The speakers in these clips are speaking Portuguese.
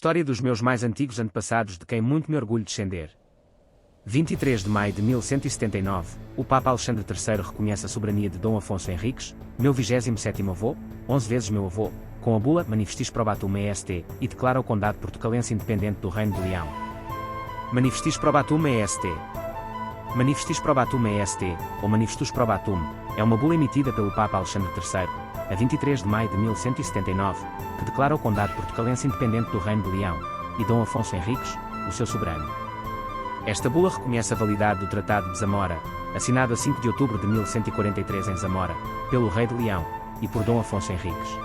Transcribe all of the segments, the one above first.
História dos meus mais antigos antepassados de quem muito me orgulho descender. 23 de maio de 1179, o Papa Alexandre III reconhece a soberania de Dom Afonso Henriques, meu 27º avô, 11 vezes meu avô, com a bula Manifestis Probatum est, e declara o condado portucalense independente do Reino de Leão. Manifestis Probatum est. Manifestis Probatum est, ou Manifestus Probatum, é uma bula emitida pelo Papa Alexandre III, a 23 de maio de 1179, que declara o condado portucalense independente do Reino de Leão, e Dom Afonso Henriques, o seu soberano. Esta bula reconhece a validade do Tratado de Zamora, assinado a 5 de outubro de 1143 em Zamora, pelo Rei de Leão, e por Dom Afonso Henriques.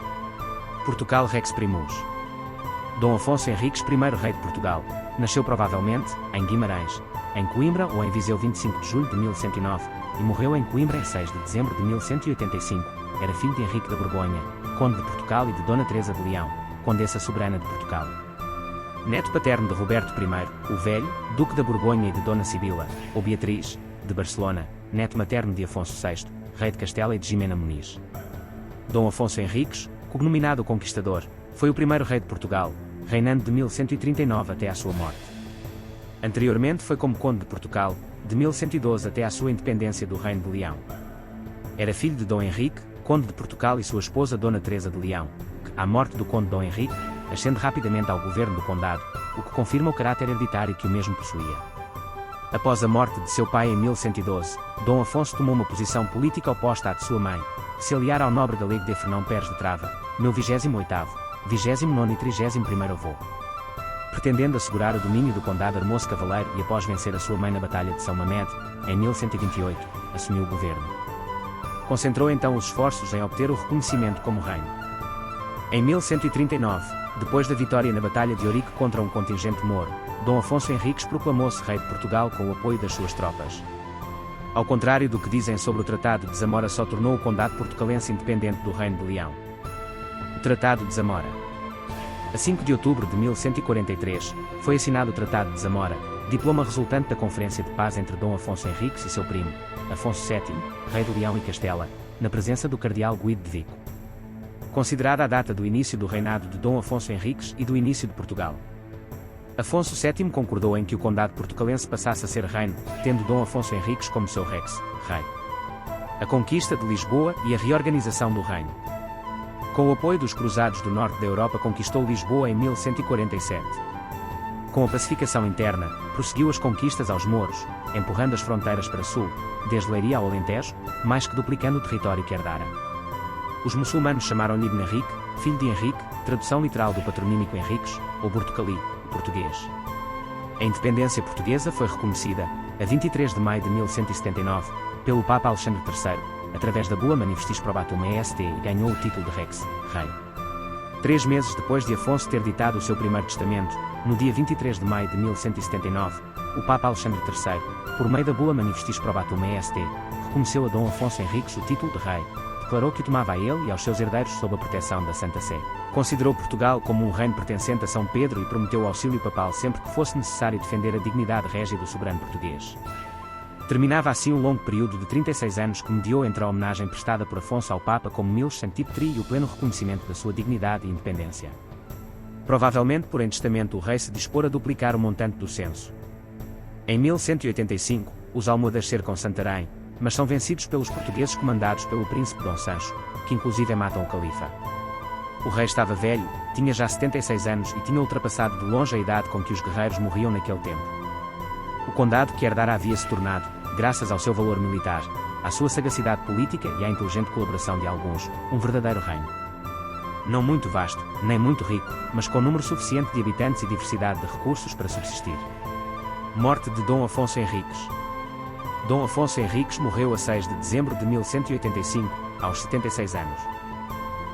Portugal Rex Primus. Dom Afonso Henriques, primeiro rei de Portugal, nasceu provavelmente, em Guimarães, em Coimbra ou em Viseu 25 de julho de 1109, e morreu em Coimbra em 6 de dezembro de 1185. Era filho de Henrique da Borgonha, conde de Portugal, e de Dona Teresa de Leão, condessa soberana de Portugal. Neto paterno de Roberto I, o Velho, duque da Borgonha, e de Dona Sibila, ou Beatriz, de Barcelona, neto materno de Afonso VI, rei de Castela, e de Jimena Muniz. Dom Afonso Henriques, cognominado o Conquistador, foi o primeiro rei de Portugal, reinando de 1139 até à sua morte. Anteriormente foi como conde de Portugal, de 1112 até à sua independência do Reino de Leão. Era filho de Dom Henrique, conde de Portugal, e sua esposa Dona Teresa de Leão, que, à morte do conde Dom Henrique, ascende rapidamente ao governo do condado, o que confirma o caráter hereditário que o mesmo possuía. Após a morte de seu pai em 1112, Dom Afonso tomou uma posição política oposta à de sua mãe, que se aliara ao nobre galego de Fernão Pérez de Trava, meu 28º, 29º e 31º avô. Pretendendo assegurar o domínio do condado, armou-se cavaleiro e, após vencer a sua mãe na Batalha de São Mamed, em 1128, assumiu o governo. Concentrou então os esforços em obter o reconhecimento como reino. Em 1139, depois da vitória na Batalha de Ourique contra um contingente moro, Dom Afonso Henriques proclamou-se rei de Portugal com o apoio das suas tropas. Ao contrário do que dizem sobre o Tratado de Zamora, só tornou o condado portucalense independente do Reino de Leão. O Tratado de Zamora. A 5 de outubro de 1143, foi assinado o Tratado de Zamora, diploma resultante da Conferência de Paz entre Dom Afonso Henriques e seu primo, Afonso VII, rei de Leão e Castela, na presença do cardeal Guido de Vico. Considerada a data do início do reinado de Dom Afonso Henriques e do início de Portugal. Afonso VII concordou em que o condado portucalense passasse a ser reino, tendo Dom Afonso Henriques como seu rex, rei. A conquista de Lisboa e a reorganização do reino. Com o apoio dos cruzados do norte da Europa, conquistou Lisboa em 1147. Com a pacificação interna, prosseguiu as conquistas aos mouros, empurrando as fronteiras para sul, desde Leiria ao Alentejo, mais que duplicando o território que herdara. Os muçulmanos chamaram-lhe Ibn Henrique, filho de Henrique, tradução literal do patronímico Henriques, ou Bortocali, português. A independência portuguesa foi reconhecida, a 23 de maio de 1179, pelo Papa Alexandre III, através da bula Manifestis Probatum est, e ganhou o título de Rex, rei. 3 meses depois de Afonso ter ditado o seu primeiro testamento, no dia 23 de maio de 1179, o Papa Alexandre III, por meio da bula Manifestis Probatum est, reconheceu a Dom Afonso Henriques o título de rei, declarou que o tomava a ele e aos seus herdeiros sob a proteção da Santa Sé. Considerou Portugal como um reino pertencente a São Pedro e prometeu o auxílio papal sempre que fosse necessário defender a dignidade régia do soberano português. Terminava assim um longo período de 36 anos que mediou entre a homenagem prestada por Afonso ao Papa como Miles Sanctipetri e o pleno reconhecimento da sua dignidade e independência. Provavelmente por em testamento o rei se dispor a duplicar o montante do censo. Em 1185, os almohadas cercam Santarém, mas são vencidos pelos portugueses comandados pelo príncipe Dom Sancho, que inclusive matam o califa. O rei estava velho, tinha já 76 anos e tinha ultrapassado de longe a idade com que os guerreiros morriam naquele tempo. O condado que herdara havia-se tornado, graças ao seu valor militar, à sua sagacidade política e à inteligente colaboração de alguns, um verdadeiro reino. Não muito vasto, nem muito rico, mas com número suficiente de habitantes e diversidade de recursos para subsistir. Morte de Dom Afonso Henriques. Dom Afonso Henriques morreu a 6 de dezembro de 1185, aos 76 anos.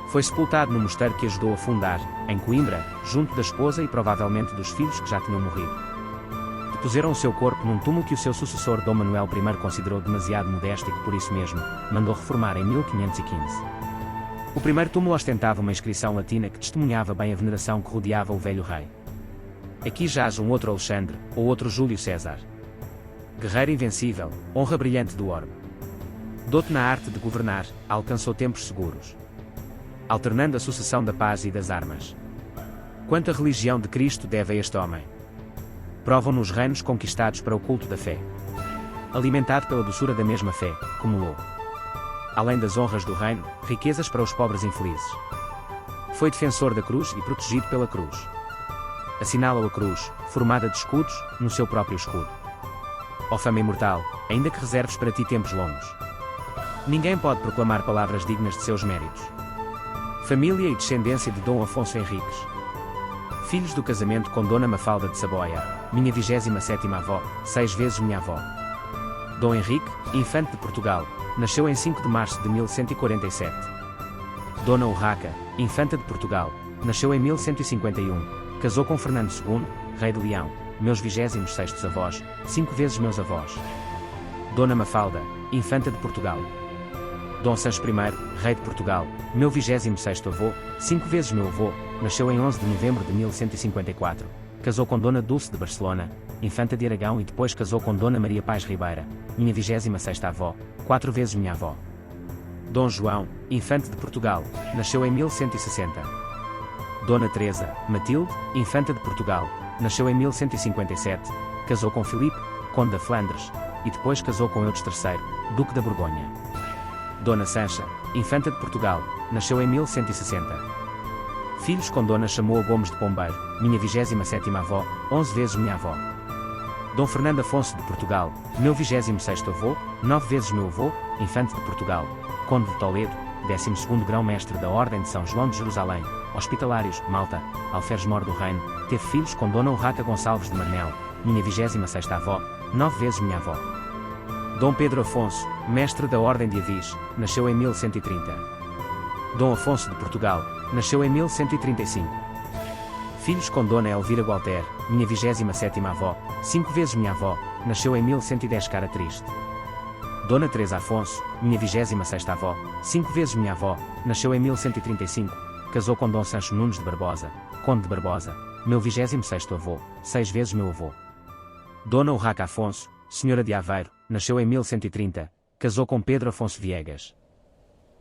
Foi sepultado no mosteiro que ajudou a fundar, em Coimbra, junto da esposa e provavelmente dos filhos que já tinham morrido. Depuseram o seu corpo num túmulo que o seu sucessor Dom Manuel I considerou demasiado modesto e que por isso mesmo, mandou reformar em 1515. O primeiro túmulo ostentava uma inscrição latina que testemunhava bem a veneração que rodeava o velho rei. Aqui jaz um outro Alexandre, ou outro Júlio César. Guerreiro invencível, honra brilhante do orbe. Doto na arte de governar, alcançou tempos seguros, alternando a sucessão da paz e das armas. Quanta religião de Cristo deve a este homem? Provam nos reinos conquistados para o culto da fé. Alimentado pela doçura da mesma fé, acumulou, além das honras do reino, riquezas para os pobres infelizes. Foi defensor da cruz e protegido pela cruz. Assinala a cruz, formada de escudos, no seu próprio escudo. Ó fama imortal, ainda que reserves para ti tempos longos. Ninguém pode proclamar palavras dignas de seus méritos. Família e descendência de Dom Afonso Henriques. Filhos do casamento com Dona Mafalda de Saboia, minha 27ª avó, 6 vezes minha avó. Dom Henrique, infante de Portugal, nasceu em 5 de março de 1147. Dona Urraca, infanta de Portugal, nasceu em 1151. Casou com Fernando II, rei de Leão, meus 26º avós, 5 vezes meus avós. Dona Mafalda, infanta de Portugal. Dom Sancho I, rei de Portugal, meu 26º avô, 5 vezes meu avô, nasceu em 11 de novembro de 1154. Casou com Dona Dulce de Barcelona, infanta de Aragão e depois casou com Dona Maria Paz Ribeira, minha 26ª avó, 4 vezes minha avó. Dom João, infante de Portugal, nasceu em 1160. Dona Teresa, Matilde, infanta de Portugal, nasceu em 1157, casou com Filipe, conde da Flandres, e depois casou com Eudes III, duque da Borgonha. Dona Sancha, infanta de Portugal, nasceu em 1160. Filhos com Dona Chamoa Gomes de Pombeiro, minha 27ª avó, 11 vezes minha avó. Dom Fernando Afonso de Portugal, meu 26º avô, 9 vezes meu avô, infante de Portugal, conde de Toledo, 12º grão-mestre da Ordem de São João de Jerusalém, Hospitalários, Malta, alferes-mor do reino, teve filhos com Dona Urraca Gonçalves de Marnel, minha 26ª avó, 9 vezes minha avó. Dom Pedro Afonso, mestre da Ordem de Avis, nasceu em 1130. Dom Afonso de Portugal, nasceu em 1135. Filhos com Dona Elvira Gualter, minha 27ª avó, 5 vezes minha avó, nasceu em 1110 cara triste. Dona Teresa Afonso, minha 26ª avó, 5 vezes minha avó, nasceu em 1135, casou com Dom Sancho Nunes de Barbosa, conde de Barbosa, meu 26º avô, 6 vezes meu avô. Dona Urraca Afonso, senhora de Aveiro, nasceu em 1130, casou com Pedro Afonso Viegas,